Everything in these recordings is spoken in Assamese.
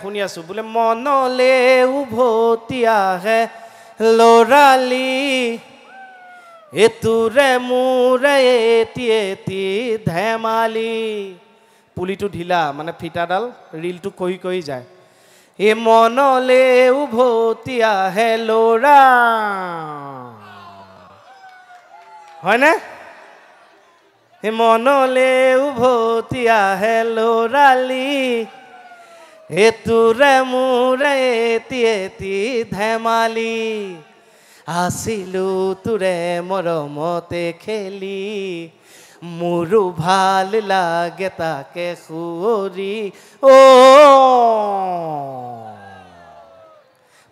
শুনি আছো বোলে মনলে উভতি আহে লৰালি এতুৰে মোৰে এতি এতি ধেমালি পুলিটো ঢিলা মানে ফিটাডাল ৰিলটো কহি কহি যায় এ মনলে উভতি আহে লৰা হয়নে এ মনলে উভতি আহে লৰালি এতুৰে মোৰে এতি এতি ধেমালি আছিলো তোৰে মৰমতে খেলি মোৰো ভাল লাগে তাকে সুৰি ও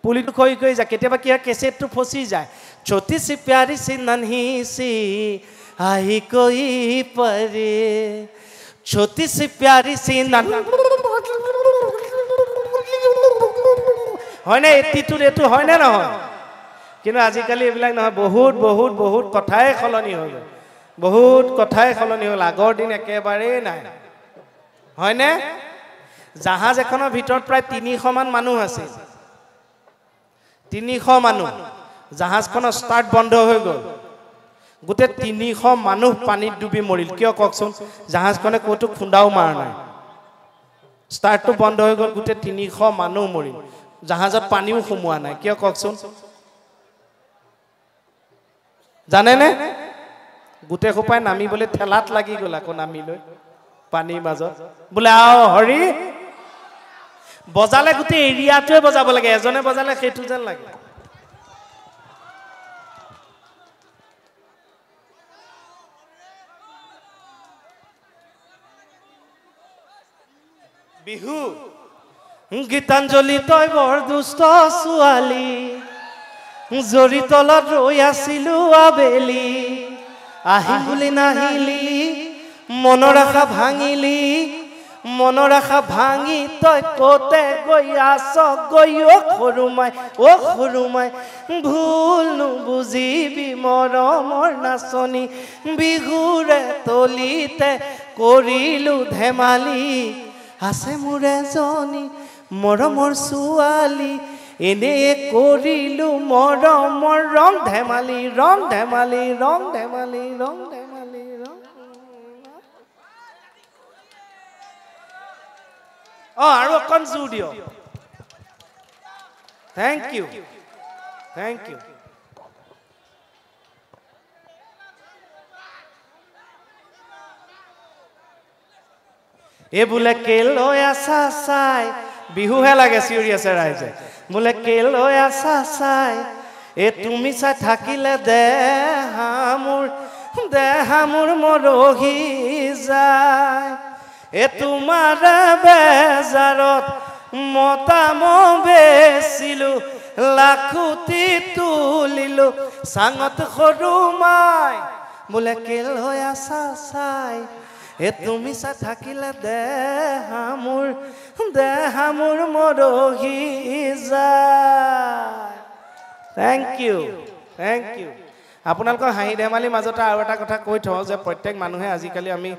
পুলিটো কই কই যায় কেতিয়াবা কি হয় কেছেটটো ফসি যায় छोटी सी प्यारी सी नन्ही सी आई कोई परे छोटी सी प्यारी सी হয় না এটিটোৰ এটো হয় না নহয় কিন্তু আজিকালি এইবিলাক নহয় বহুত বহুত বহুত কথাই খলনি হৈ গ'ল বহুত কথাই খলনি হ'ল আগৰ দিন একেবাৰে নাই হয় না জাহাজ এখনৰ ভিতৰত প্ৰায় 300 মান মানুহ আছে 300 মানুহ জাহাজখনৰ ষ্টাৰ্ট বন্ধ হৈ গ'ল গোটে 300 মানুহ পানীত ডুবি মৰিল কিয় ককচোন জাহাজখনে কোটো খুন্দাও মাৰ নাই ষ্টাৰ্টটো বন্ধ হৈ গ'ল গোটে 300 মানুহ মৰিল জাহাজত পানীও সোমোৱা নাই কিয় ককচোন জানে নে গোটে খোপাই নামিবলৈ ঠেলাত লাগি গ'ল আকৌ নামিলৈ পানীৰ মাজত বোলে আও হৰি বজালে গোটে এৰিয়াটোৱে বজাব লাগে এজনে বজালে সেইটো যেন লাগে বিহু গীতাঞ্জলি তই বৰ দুষ্ট ছোৱালী জৰি তলত ৰৈ আছিলো আবেলি আহিম বুলি নাহিলি মনৰ আশা ভাঙি তই কোতে গৈ আছ গৈ ও খৰুমাই ভুল নুবুজিবি মৰমৰ নাচনি বিহুৰে তলিতে কৰিলো ধেমালি আছে মোৰ এজনী মৰমৰ ছোৱালী এনে কৰিলো মৰমৰ ৰং ধেমালি আৰু অকণ জোৰ দিয় থেংক ইউ এ বোলে কেলৈ আছা চাই বিহুহে লাগে চিঞৰি আছে ৰাইজে বোলে কেলৈ আছা চাই এ তুমি চাই থাকিলে দেহা মোৰ মৰহি যায় এ তোমাৰ বেজাৰত মতাম বেচিলো লাখুটি তুলিলো চাঙত সৰুমাই বোলে কেলৈ আছা চাই এ তুমি চাই থাকিলে দেহা মোৰ মৰহি যায় থেংক ইউ আপোনালোকৰ হাঁহি ধেমালি মাজতে আৰু এটা কথা কৈ থওঁ যে প্ৰত্যেক মানুহে আজিকালি আমি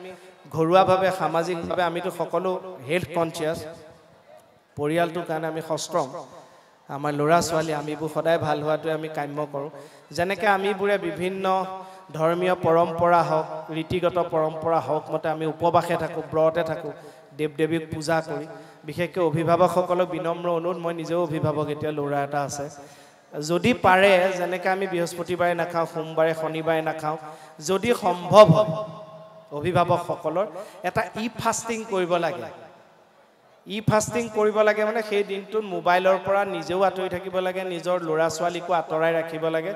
ঘৰুৱাভাৱে সামাজিকভাৱে আমিতো সকলো হেল্থ কনচিয়াছ পৰিয়ালটোৰ কাৰণে আমি সষ্ট্ৰং আমাৰ ল'ৰা ছোৱালী আমিবোৰ সদায় ভাল হোৱাটোৱে আমি কাম্য কৰোঁ যেনেকৈ আমিবোৰে বিভিন্ন ধৰ্মীয় পৰম্পৰা হওক ৰীতিগত পৰম্পৰা হওক মতে আমি উপবাসে থাকোঁ ব্ৰতে থাকোঁ দেৱ দেৱীক পূজা কৰি বিশেষকৈ অভিভাৱকসকলক বিনম্ৰ অনুৰোধ মই নিজেও অভিভাৱক এতিয়া ল'ৰা এটা আছে যদি পাৰে যেনেকৈ আমি বৃহস্পতিবাৰে নাখাওঁ সোমবাৰে শনিবাৰে নাখাওঁ যদি সম্ভৱ হয় অভিভাৱকসকলৰ এটা ফাষ্টিং কৰিব লাগে মানে সেই দিনটোত মোবাইলৰ পৰা নিজেও আঁতৰি থাকিব লাগে নিজৰ ল'ৰা ছোৱালীকো আঁতৰাই ৰাখিব লাগে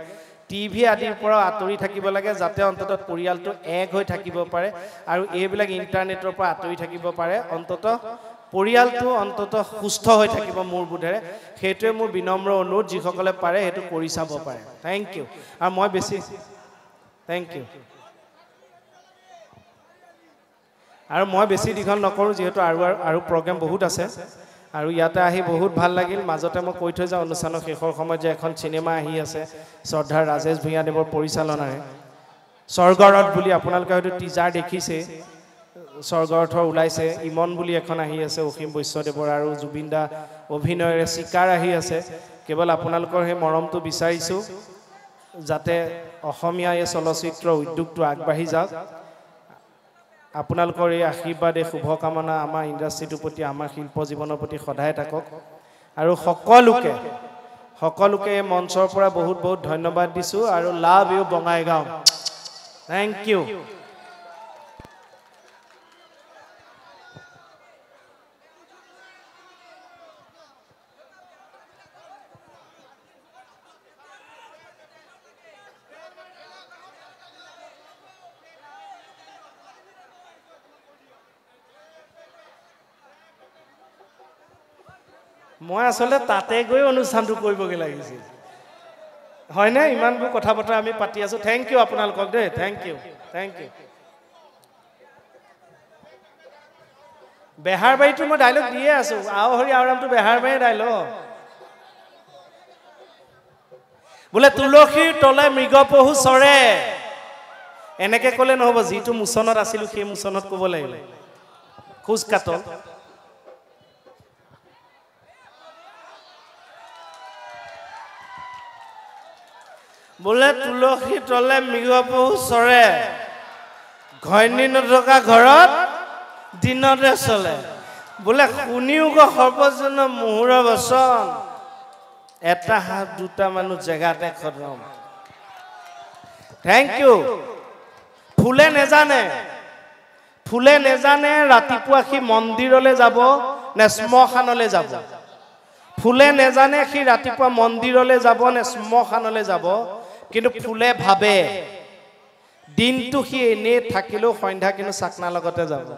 টিভি আদিৰ পৰা আঁতৰি থাকিব লাগে যাতে অন্ততঃ পৰিয়ালটো এক হৈ থাকিব পাৰে আৰু এইবিলাক ইণ্টাৰনেটৰ পৰা আঁতৰি থাকিব পাৰে অন্ততঃ পৰিয়ালটো অন্ততঃ সুস্থ হৈ থাকিব মোৰ বোধেৰে সেইটোৱে মোৰ বিনম্ৰ অনুৰোধ যিসকলে পাৰে সেইটো কৰি চাব পাৰে থেংক ইউ আৰু মই বেছি থেংক ইউ আৰু মই বেছি দীঘল নকৰোঁ যিহেতু আৰু প্ৰগ্ৰেম বহুত আছে আৰু ইয়াতে আহি বহুত ভাল লাগিল মাজতে মই কৈ থৈ যাওঁ অনুষ্ঠানৰ শেষৰ সময়ত যে এখন চিনেমা আহি আছে শ্ৰদ্ধাৰ ৰাজেশ ভূঞাদেৱৰ পৰিচালনাৰে স্বৰ্গৰথ বুলি আপোনালোকে হয়তো টিজাৰ দেখিছে স্বৰ্গৰ্থ ওলাইছে ইমন বুলি এখন আহি আছে অসীম বৈশ্যদেৱৰ আৰু জুবিন দা অভিনয়ৰে চিকাৰ আহি আছে কেৱল আপোনালোকৰ সেই মৰমটো বিচাৰিছোঁ যাতে অসমীয়া এই চলচ্চিত্ৰ উদ্যোগটো আগবাঢ়ি যাওক আপোনালোকৰ এই আশীৰ্বাদ এই শুভকামনা আমাৰ ইণ্ডাষ্ট্ৰিটোৰ প্ৰতি আমাৰ শিল্প জীৱনৰ প্ৰতি সদায় থাকক আৰু সকলোকে এই মঞ্চৰ পৰা বহুত বহুত ধন্যবাদ দিছোঁ আৰু love you Bongaigaon thank you মই আসলে তাতে গৈ অনুষ্ঠানটো কৰিবগে লাগিছিল হয়নে ইমানবোৰ কথা বতৰা আমি পাতি আছো থ্যাংক ইউ আপোনালোকক দে থ্যাংক ইউ বেহাৰবাৰীটো মই ডায়লগ দিয়ে আছো আও হৰি আৰামটো বেহাৰবাৰী ডায়লগ বোলে তুলসীৰ তলে মৃগপহু চৰে এনেকে ক'লে নহব যিটো মুছনত আছিল সেই মুছনত ক'ব লাগিব খুজ কাটল বোলে তুলসী তলে মৃগপহু চৰে ঘৈণী নথকা ঘৰত দিনতে চলে বোলে শুনিও গ সৰ্বজন মুহুৰ বচন এটা হাত দুটা মানুহ জেগাতে খতম থ্যাংক ইউ ফুলে নেজানে ৰাতিপুৱা সি মন্দিৰলৈ যাব নে শ্মশানলৈ যাব ফুলে নেজানে সি ৰাতিপুৱা মন্দিৰলৈ যাব নে শ্মশানলৈ যাব কিন্তু ফুলে ভাবে দিনটো সি এনে থাকিলেও সন্ধ্যা কিন্তু চাকনা লগতে যাব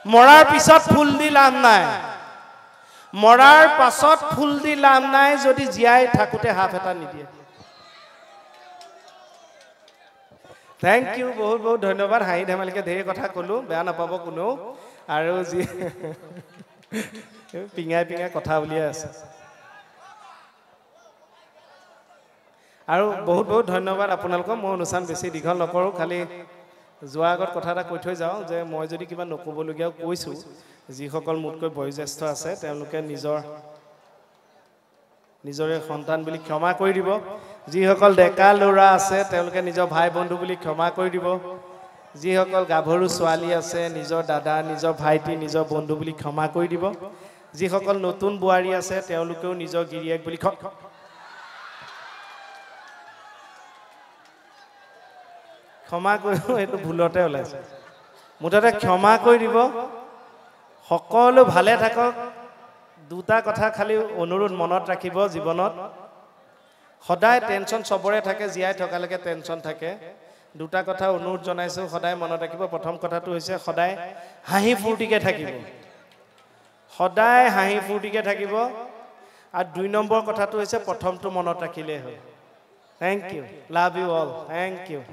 মৰাৰ পিছত ফুল দি লাভ নাই মৰাৰ পাছত ফুল দি লাভ নাই যদি জীয়াই থাকোতে হাত এটা নিদিয়ে থ্যাংক ইউ বহুত বহুত ধন্যবাদ হাঁহি ধেমালিকে ধেৰ কথা কলো বেয়া নাপাব কোনেও আৰু যি পিঙাই কথা উলিয়াই আছে আৰু বহুত বহুত ধন্যবাদ আপোনালোকক মই অনুষ্ঠান বেছি দীঘল নকৰোঁ খালি যোৱাৰ আগত কথা এটা কৈ থৈ যাওঁ যে মই যদি কিবা নক'বলগীয়াও কৈছোঁ যিসকল মোতকৈ বয়োজ্যেষ্ঠ আছে তেওঁলোকে নিজৰে সন্তান বুলি ক্ষমা কৰি দিব যিসকল ডেকা ল'ৰা আছে তেওঁলোকে নিজৰ ভাই বন্ধু বুলি ক্ষমা কৰি দিব যিসকল গাভৰু ছোৱালী আছে নিজৰ দাদা নিজৰ ভাইটি নিজৰ বন্ধু বুলি ক্ষমা কৰি দিব যিসকল নতুন বোৱাৰী আছে তেওঁলোকেও নিজৰ গিৰিয়েক বুলি ক্ষমা কৰিব এইটো ভুলতে ওলাইছে মুঠতে ক্ষমা কৰি দিব সকলো ভালে থাকক দুটা কথা খালি অনুৰোধ মনত ৰাখিব জীৱনত সদায় টেনচন সবৰে থাকে জীয়াই থকালৈকে টেনচন থাকে দুটা কথা অনুৰোধ জনাইছো সদায় মনত ৰাখিব প্ৰথম কথাটো হৈছে সদায় হাঁহি ফূৰ্তিকে থাকিব সদায় হাঁহি ফূৰ্তিকে থাকিব আৰু দুই নম্বৰ কথাটো হৈছে প্ৰথমটো মনত ৰাখিলেই হয় Thank you. Love you all. Thank you.